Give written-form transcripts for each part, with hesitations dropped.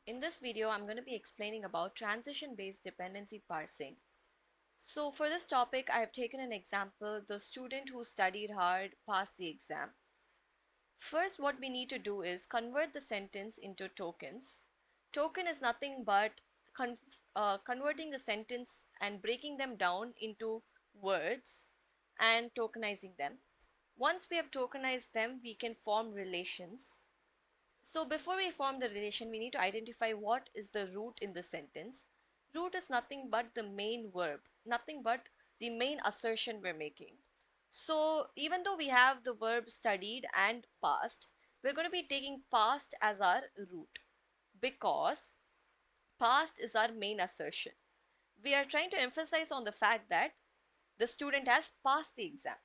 In this video, I'm going to be explaining about transition-based dependency parsing. So for this topic, I have taken an example, the student who studied hard passed the exam. First, what we need to do is convert the sentence into tokens. Token is nothing but converting the sentence and breaking them down into words and tokenizing them. Once we have tokenized them, we can form relations. So before we form the relation, we need to identify what is the root in the sentence. Root is nothing but the main verb, nothing but the main assertion we're making. So even though we have the verb studied and past, we're going to be taking past as our root because past is our main assertion. We are trying to emphasize on the fact that the student has passed the exam.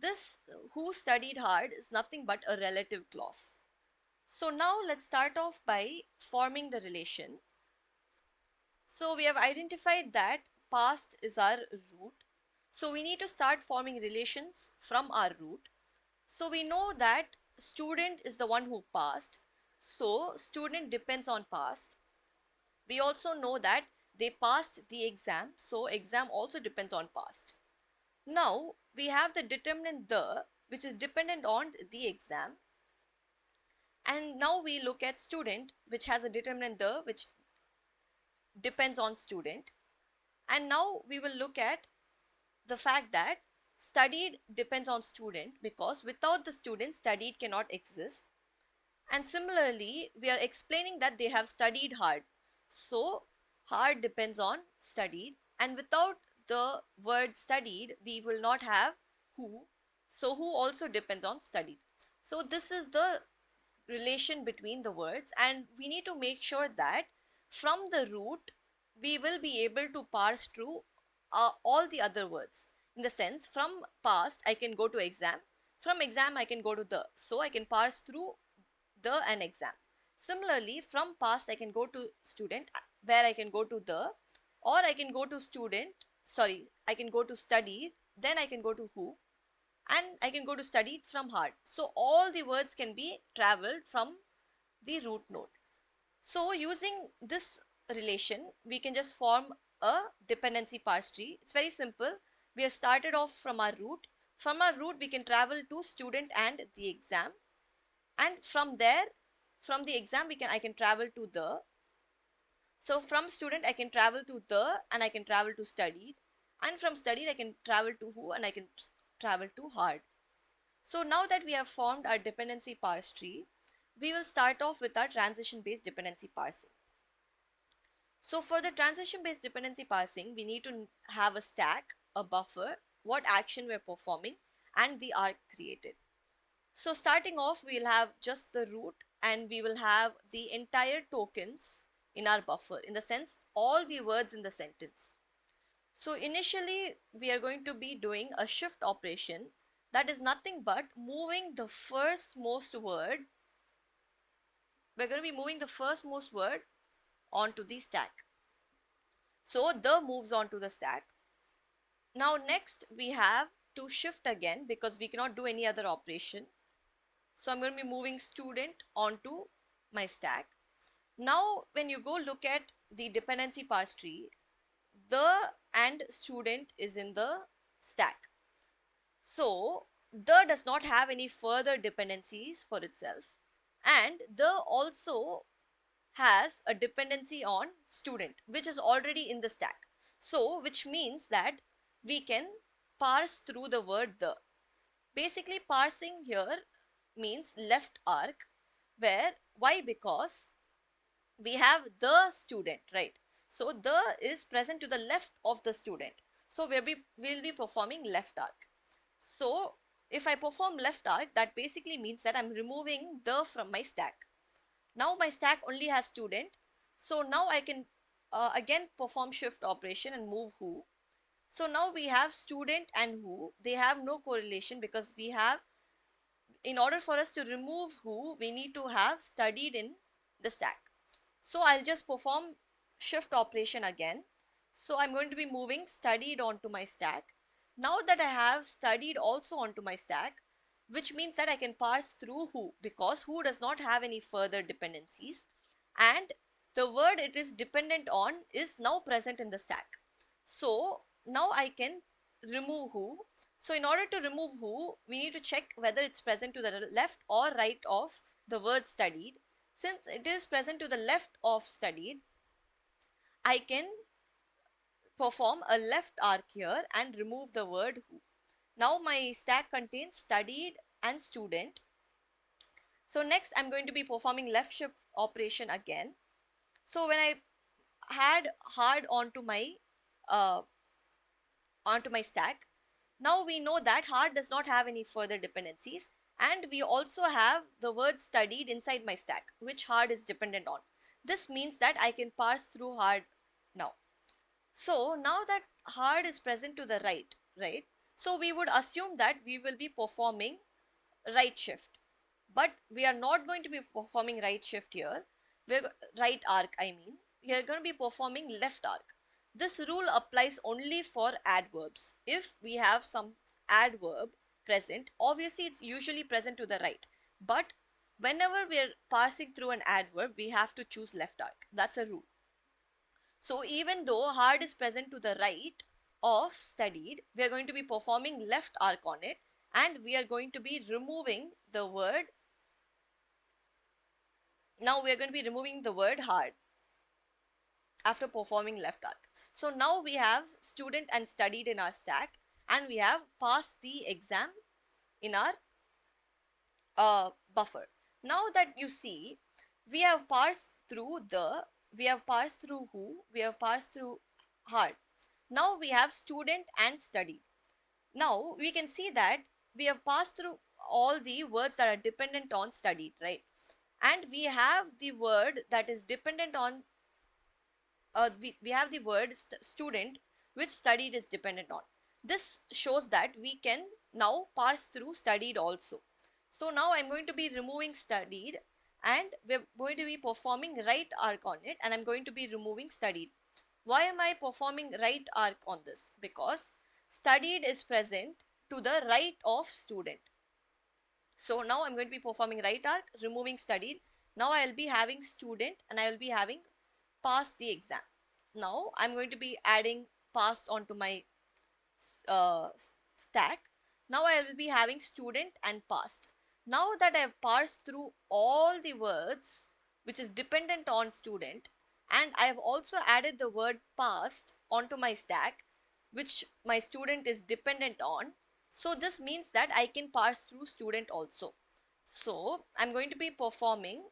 This who studied hard is nothing but a relative clause. So now let's start off by forming the relation. So we have identified that past is our root. So we need to start forming relations from our root. So we know that student is the one who passed. So student depends on past. We also know that they passed the exam. So exam also depends on past. Now we have the determinant the, which is dependent on the exam. And now we look at student, which has a determinant the, which depends on student. And now we will look at the fact that studied depends on student because without the student studied cannot exist. And similarly we are explaining that they have studied hard, so hard depends on studied, and without the word studied we will not have who, so who also depends on studied. So this is the relation between the words, and we need to make sure that from the root we will be able to parse through all the other words. In the sense, from past I can go to exam, from exam I can go to the, so I can parse through the and exam. Similarly, from past I can go to student, where I can go to the, or I can go to student, sorry, I can go to study, then I can go to who, and I can go to study from heart. So all the words can be traveled from the root node. So using this relation, we can just form a dependency parse tree. It's very simple. We have started off from our root. From our root, we can travel to student and the exam. And from there, from the exam, I can travel to the. So from student, I can travel to the and I can travel to studied. And from studied, I can travel to who and I can travel to hard. So now that we have formed our dependency parse tree, we will start off with our transition based dependency parsing. So for the transition based dependency parsing, we need to have a stack, a buffer, what action we're performing, and the arc created. So starting off, we'll have just the root and we will have the entire tokens in our buffer, in the sense all the words in the sentence. So initially we are going to be doing a shift operation, that is nothing but moving the first most word. We're going to be moving the first most word onto the stack. So the moves onto the stack. Now next we have to shift again because we cannot do any other operation. So I'm going to be moving student onto my stack. Now when you go look at the dependency parse tree, the and student is in the stack. So the does not have any further dependencies for itself, and the also has a dependency on student which is already in the stack. So which means that we can parse through the word the. Basically parsing here means left arc, where why, because we have the student, right? So the is present to the left of the student, so we'll be performing left arc. So if I perform left arc, that basically means that I'm removing the from my stack. Now my stack only has student, so now I can again perform shift operation and move who. So now we have student and who, they have no correlation because we have, in order for us to remove who, we need to have studied in the stack. So I'll just perform shift operation again. So I'm going to be moving studied onto my stack. Now that I have studied also onto my stack, which means that I can parse through who, because who does not have any further dependencies, and the word it is dependent on is now present in the stack. So now I can remove who. So in order to remove who, we need to check whether it's present to the left or right of the word studied. Since it is present to the left of studied, I can perform a left arc here and remove the word who. Now my stack contains studied and student. So next I'm going to be performing left shift operation again. So when I had hard uh, onto my stack, now we know that hard does not have any further dependencies, and we also have the word studied inside my stack, which hard is dependent on. This means that I can parse through hard now. So now that hard is present to the right? So we would assume that we will be performing right shift. But we are not going to be performing right shift here. We're right arc, I mean. We are going to be performing left arc. This rule applies only for adverbs. If we have some adverb present, obviously it's usually present to the right. But whenever we are parsing through an adverb, we have to choose left arc. That's a rule. So even though hard is present to the right of studied, we are going to be performing left arc on it, and we are going to be removing the word. Now we are going to be removing the word hard after performing left arc. So now we have student and studied in our stack, and we have passed the exam in our buffer. Now that you see, we have parsed through we have parsed through who, we have parsed through hard. Now we have student and studied. Now we can see that we have passed through all the words that are dependent on studied, right? And we have the word that is dependent on, we have the word student, which studied is dependent on. This shows that we can now parse through studied also. So now I'm going to be removing studied, and we're going to be performing right arc on it, and I'm going to be removing studied. Why am I performing right arc on this? Because studied is present to the right of student. So now I'm going to be performing right arc, removing studied. Now I'll be having student, and I will be having passed the exam. Now I'm going to be adding passed onto my uh, stack. Now I will be having student and passed. Now that I have parsed through all the words which is dependent on student, and I have also added the word passed onto my stack, which my student is dependent on. So this means that I can parse through student also. So I'm going to be performing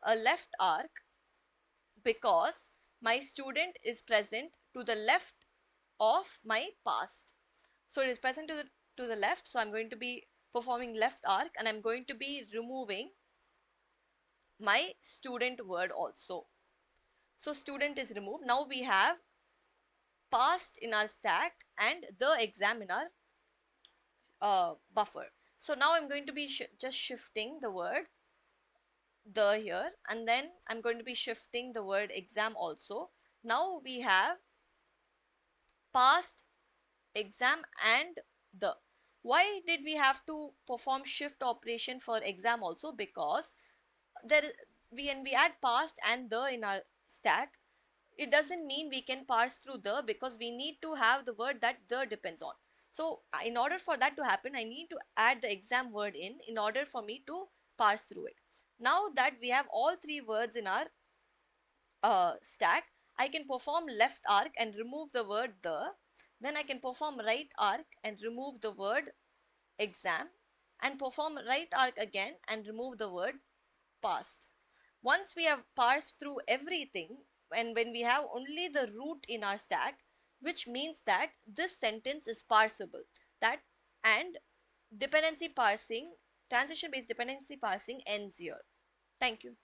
a left arc because my student is present to the left of my past. So it is present to the left. So I'm going to be performing left arc, and I'm going to be removing my student word also. So student is removed. Now we have past in our stack and the exam in our buffer. So now I'm going to be just shifting the word the here, and then I'm going to be shifting the word exam also. Now we have past, exam, and the. Why did we have to perform shift operation for exam also? Because there when we add past and the in our stack, it doesn't mean we can parse through the, because we need to have the word that the depends on. So in order for that to happen, I need to add the exam word in order for me to parse through it. Now that we have all three words in our stack, I can perform left arc and remove the word the. Then I can perform right arc and remove the word exam, and perform right arc again and remove the word past. Once we have parsed through everything, and when we have only the root in our stack, which means that this sentence is parsable, that and dependency parsing, transition based dependency parsing ends here. Thank you.